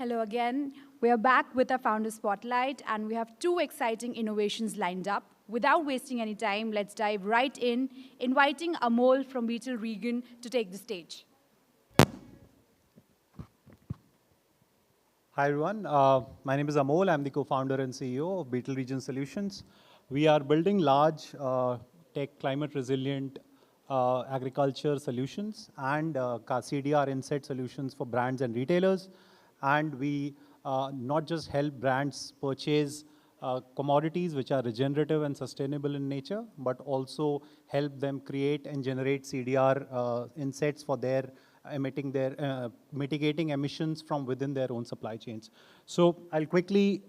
Hello again. We are back with our Founder Spotlight, and we have two exciting innovations lined up. Without wasting any time, let's dive right in, inviting Amol from Beetle Regan to take the stage. Hi everyone, my name is Amol. I'm the co-founder and CEO of Beetle Region Solutions. We are building large tech climate resilient agriculture solutions and CDR inset solutions for brands and retailers. And we not just help brands purchase commodities which are regenerative and sustainable in nature, but also help them create and generate CDR insets for their mitigating emissions from within their own supply chains. So I'll quickly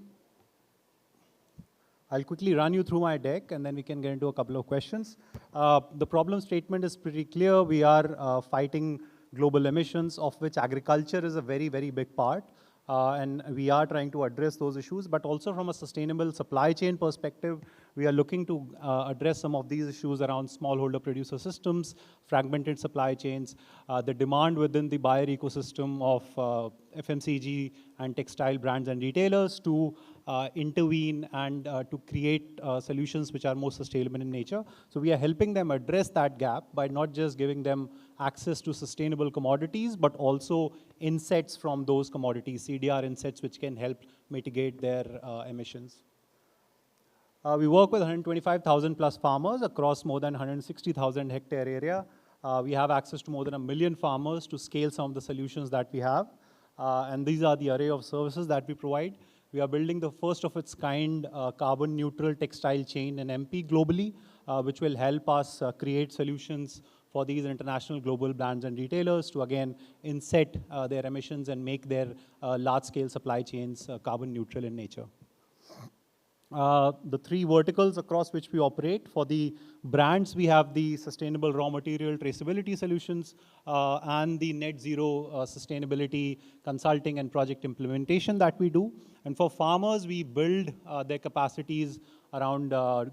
run you through my deck, and then we can get into a couple of questions. The problem statement is pretty clear. We are fighting global emissions, of which agriculture is a very, very big part. And we are trying to address those issues, but also from a sustainable supply chain perspective, we are looking to address some of these issues around smallholder producer systems, fragmented supply chains, the demand within the buyer ecosystem of FMCG and textile brands and retailers to intervene and to create solutions which are more sustainable in nature. So we are helping them address that gap by not just giving them access to sustainable commodities, but also insets from those commodities, CDR insets, which can help mitigate their emissions. We work with 125,000 plus farmers across more than 160,000 hectare area. We have access to more than 1 million farmers to scale some of the solutions that we have. And these are the array of services that we provide. We are building the first of its kind carbon neutral textile chain in MP globally, which will help us create solutions for these international global brands and retailers to again inset their emissions and make their large scale supply chains carbon neutral in nature. The three verticals across which we operate. For the brands, we have the sustainable raw material traceability solutions and the net zero sustainability consulting and project implementation that we do. And for farmers, we build their capacities around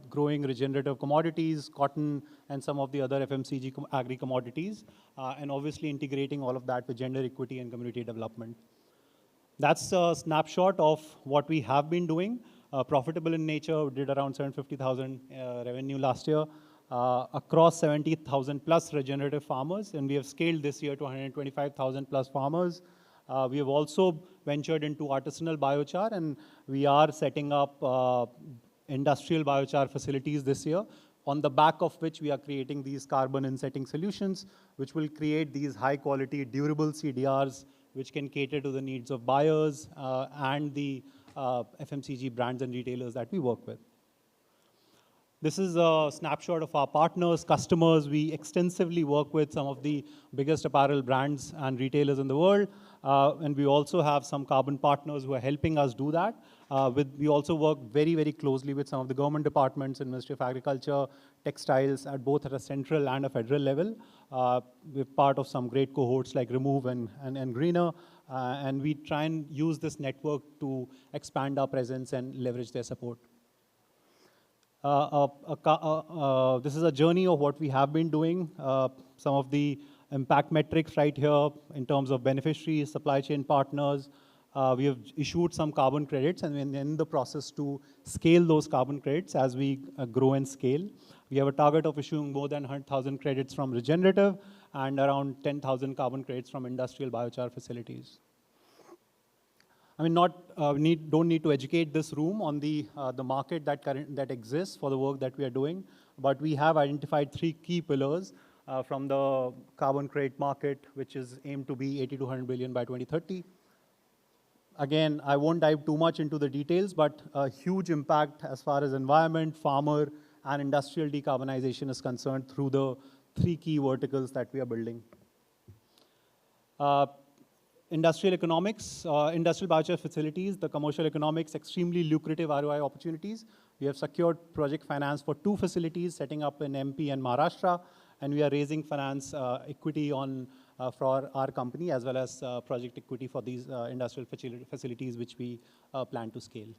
growing regenerative commodities, cotton, and some of the other FMCG agri-commodities, and obviously integrating all of that with gender equity and community development. That's a snapshot of what we have been doing. Profitable in nature, we did around 750,000 revenue last year across 70,000 plus regenerative farmers, and we have scaled this year to 125,000 plus farmers. We have also ventured into artisanal biochar, and we are setting up industrial biochar facilities this year, on the back of which we are creating these carbon insetting solutions, which will create these high quality, durable CDRs, which can cater to the needs of buyers and the FMCG brands and retailers that we work with. This is a snapshot of our partners, customers. We extensively work with some of the biggest apparel brands and retailers in the world. And we also have some carbon partners who are helping us do that. We also work very, very closely with some of the government departments in Ministry of Agriculture, textiles, at both at a central and a federal level. We're part of some great cohorts like Remove and Greener. And we try and use this network to expand our presence and leverage their support. This is a journey of what we have been doing. Some of the impact metrics right here in terms of beneficiaries, supply chain partners. We have issued some carbon credits, and we're in the process to scale those carbon credits as we grow and scale. We have a target of issuing more than 100,000 credits from regenerative and around 10,000 carbon credits from industrial biochar facilities. I mean, don't need to educate this room on the market that exists for the work that we are doing, but we have identified three key pillars from the carbon credit market, which is aimed to be 80 to 100 billion by 2030. Again, I won't dive too much into the details, but a huge impact as far as environment, farmer, and industrial decarbonization is concerned through the three key verticals that we are building. Industrial economics, industrial biochar facilities, the commercial economics, extremely lucrative ROI opportunities. We have secured project finance for 2 facilities setting up in MP and Maharashtra, and we are raising finance equity for our company as well as project equity for these industrial facilities which we plan to scale.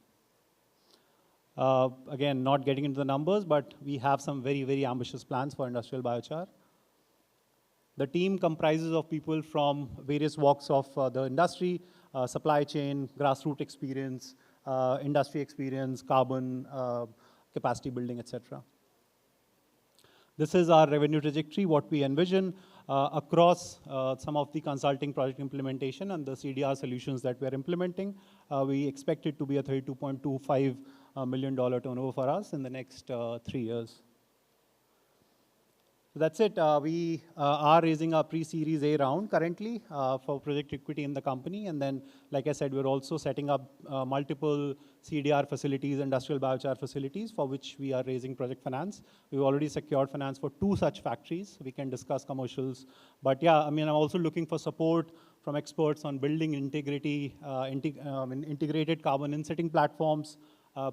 Again, not getting into the numbers, but we have some very, very ambitious plans for industrial biochar. The team comprises of people from various walks of the industry. supply chain, grassroots experience, industry experience, carbon, capacity building, etc. This is our revenue trajectory, what we envision across some of the consulting project implementation and the CDR solutions that we are implementing. We expect it to be a $32.25 million turnover for us in the next 3 years. So that's it. We are raising our pre-series A round currently for project equity in the company. And then, like I said, we're also setting up multiple CDR facilities, industrial biochar facilities, for which we are raising project finance. We've already secured finance for 2 such factories. We can discuss commercials. But yeah, I mean, I'm also looking for support from experts on building integrity, integrated carbon insetting platforms,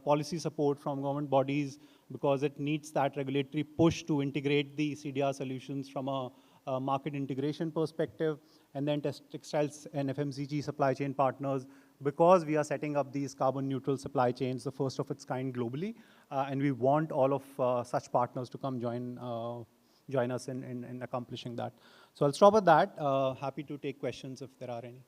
policy support from government bodies, because it needs that regulatory push to integrate the CDR solutions from a market integration perspective, and then textiles and FMCG supply chain partners, because we are setting up these carbon neutral supply chains, the first of its kind globally, and we want all of such partners to come join us in accomplishing that. So I'll stop at that. Happy to take questions if there are any.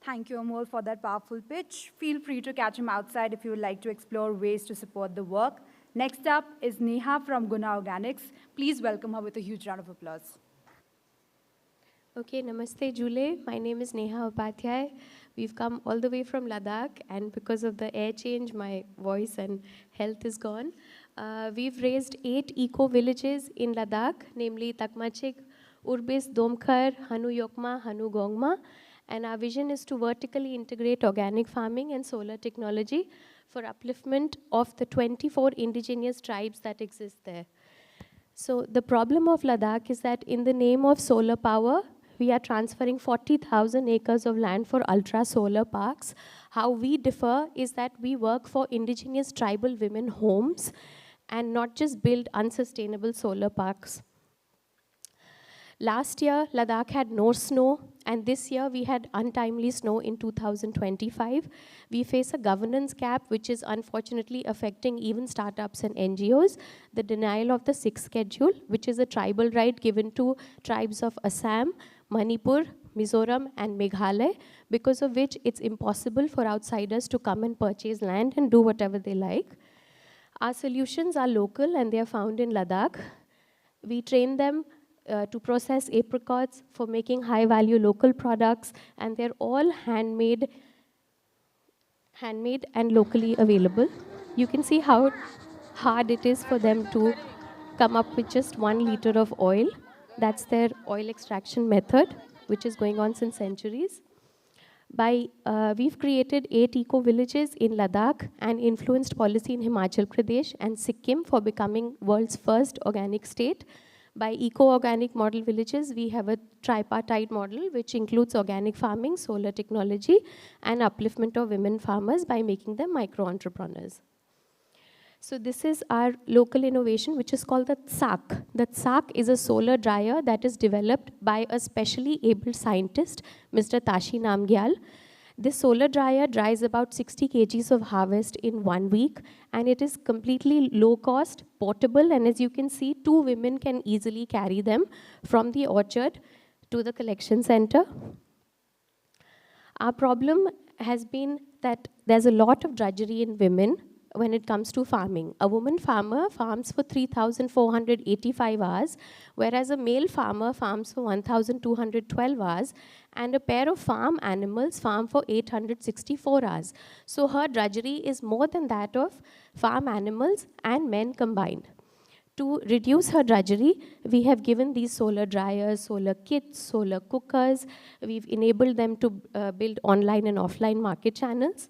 Thank you, Amol, for that powerful pitch. Feel free to catch him outside if you would like to explore ways to support the work. Next up is Neha from Guna Organics. Please welcome her with a huge round of applause. Okay, namaste, Jule. My name is Neha Upadhyay. We've come all the way from Ladakh, and because of the air change, my voice and health is gone. We've raised 8 eco-villages in Ladakh, namely Takmachik, Urbis, Domkhar, Hanu Yokma, Hanu Gongma. And our vision is to vertically integrate organic farming and solar technology for upliftment of the 24 indigenous tribes that exist there. So the problem of Ladakh is that in the name of solar power, we are transferring 40,000 acres of land for ultra solar parks. How we differ is that we work for indigenous tribal women homes and not just build unsustainable solar parks. Last year, Ladakh had no snow, and this year we had untimely snow in 2025. We face a governance gap, which is unfortunately affecting even startups and NGOs. The denial of the 6th schedule, which is a tribal right given to tribes of Assam, Manipur, Mizoram, and Meghalaya, because of which it's impossible for outsiders to come and purchase land and do whatever they like. Our solutions are local, and they are found in Ladakh. We train them to process apricots for making high-value local products, and they're all handmade and locally available. You can see how hard it is for them to come up with just 1 liter of oil. That's their oil extraction method, which is going on since centuries. We've created 8 eco-villages in Ladakh and influenced policy in Himachal Pradesh and Sikkim for becoming world's first organic state. By eco-organic model villages, we have a tripartite model, which includes organic farming, solar technology, and upliftment of women farmers by making them micro-entrepreneurs. So this is our local innovation, which is called the Tsak. The Tsak is a solar dryer that is developed by a specially able scientist, Mr. Tashi Namgyal. This solar dryer dries about 60 kgs of harvest in 1 week, and it is completely low cost, portable, and as you can see, 2 women can easily carry them from the orchard to the collection center. Our problem has been that there's a lot of drudgery in women when it comes to farming. A woman farmer farms for 3,485 hours, whereas a male farmer farms for 1,212 hours, and a pair of farm animals farm for 864 hours. So her drudgery is more than that of farm animals and men combined. To reduce her drudgery, we have given these solar dryers, solar kits, solar cookers. We've enabled them to build online and offline market channels.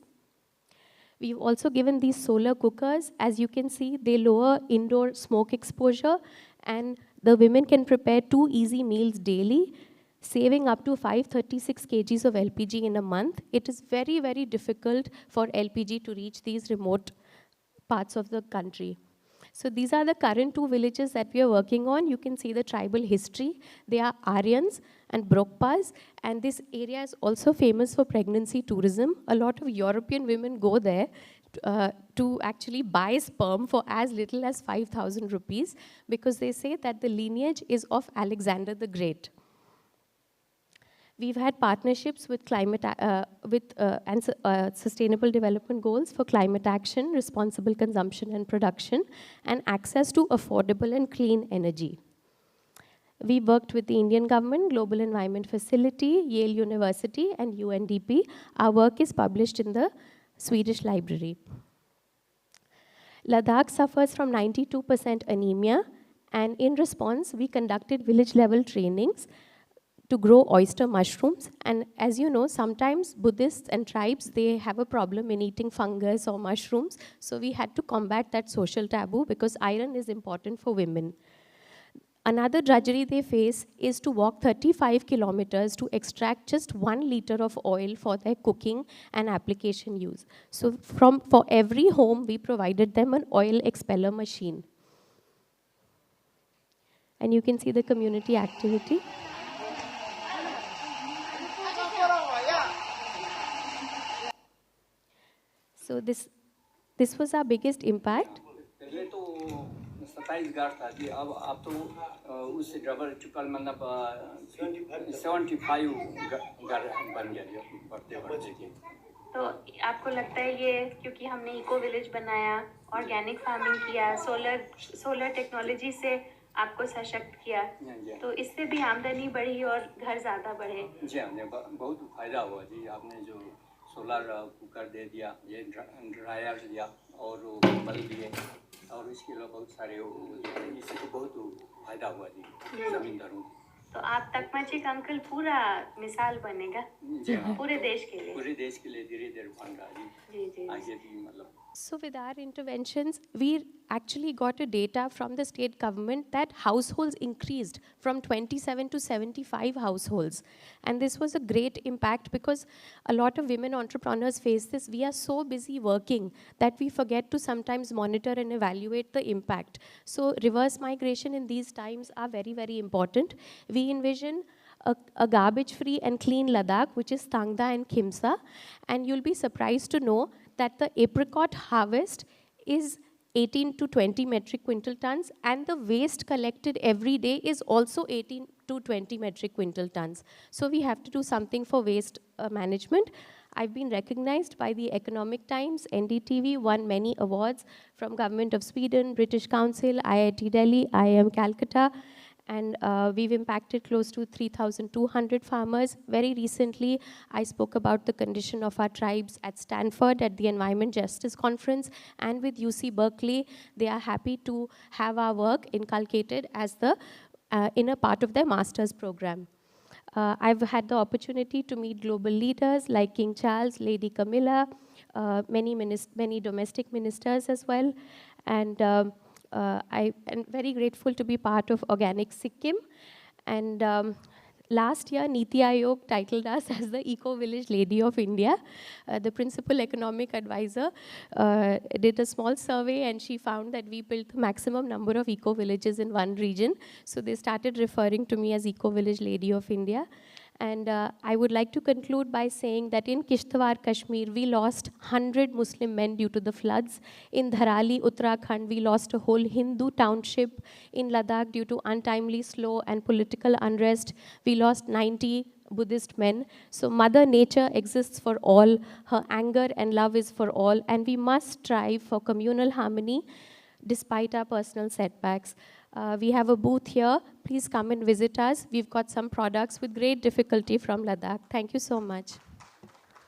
We've also given these solar cookers. As you can see, they lower indoor smoke exposure, and the women can prepare 2 easy meals daily, saving up to 536 kgs of LPG in a month. It is very, very difficult for LPG to reach these remote parts of the country. So these are the current 2 villages that we are working on. You can see the tribal history. They are Aryans and Brokpas, and this area is also famous for pregnancy tourism. A lot of European women go there to actually buy sperm for as little as 5,000 rupees, because they say that the lineage is of Alexander the Great. We've had partnerships with Sustainable Development Goals for climate action, responsible consumption and production, and access to affordable and clean energy. We worked with the Indian government, Global Environment Facility, Yale University, and UNDP. Our work is published in the Swedish Library. Ladakh suffers from 92% anemia, and in response, we conducted village-level trainings to grow oyster mushrooms. And as you know, sometimes Buddhists and tribes, they have a problem in eating fungus or mushrooms. So we had to combat that social taboo because iron is important for women. Another drudgery they face is to walk 35 kilometers to extract just 1 liter of oil for their cooking and application use. So for every home, we provided them an oil expeller machine. And you can see the community activity. So this was our biggest impact. 27 घर था जी, अब आप तो उससे double triple मतलब 75 घर बन गया जी बढ़ते बढ़ते जी। तो आपको लगता है ये क्योंकि हमने इको विलेज बनाया, ऑर्गेनिक फार्मिंग किया, सोलर टेक्नोलॉजी से आपको सशक्त किया, तो इससे भी आमदनी बढ़ी और घर ज़्यादा बढ़े? जी हमने बहुत फायदा हुआ जी। आपने जो सोलर कुकर दे दिया, ये ड्रायर दिया और बल्ब दिए और इसके अलावा बहुत सारे इससे बहुत फायदा हुआ जी जमींदारों को। तो आप तकमाचिक अंकल पूरा मिसाल बनेगा पूरे देश के लिए? पूरे देश के लिए धीरे धीरे बन रहा जी जी। आगे भी मतलब। So with our interventions, we actually got a data from the state government that households increased from 27 to 75 households. And this was a great impact because a lot of women entrepreneurs face this. We are so busy working that we forget to sometimes monitor and evaluate the impact. So reverse migration in these times are very, very important. We envision a garbage-free and clean Ladakh, which is Tangda and Khimsa. And you'll be surprised to know that the apricot harvest is 18 to 20 metric quintal tons, and the waste collected every day is also 18 to 20 metric quintal tons. So we have to do something for waste management. I've been recognized by the Economic Times, NDTV, won many awards from Government of Sweden, British Council, IIT Delhi, IIM Calcutta, and we've impacted close to 3,200 farmers. Very recently, I spoke about the condition of our tribes at Stanford at the Environment Justice Conference, and with UC Berkeley, they are happy to have our work inculcated as the inner part of their master's program. I've had the opportunity to meet global leaders like King Charles, Lady Camilla, many domestic ministers as well, and I am very grateful to be part of Organic Sikkim. And last year, Niti Aayog titled us as the Eco-Village Lady of India. The principal economic advisor did a small survey, and she found that we built the maximum number of eco-villages in one region. So they started referring to me as Eco-Village Lady of India. And I would like to conclude by saying that in Kishtwar, Kashmir, we lost 100 Muslim men due to the floods. In Dharali, Uttarakhand, we lost a whole Hindu township. In Ladakh, due to untimely, slow, and political unrest, we lost 90 Buddhist men. So Mother Nature exists for all. Her anger and love is for all. And we must strive for communal harmony despite our personal setbacks. We have a booth here. Please come and visit us. We've got some products with great difficulty from Ladakh. Thank you so much.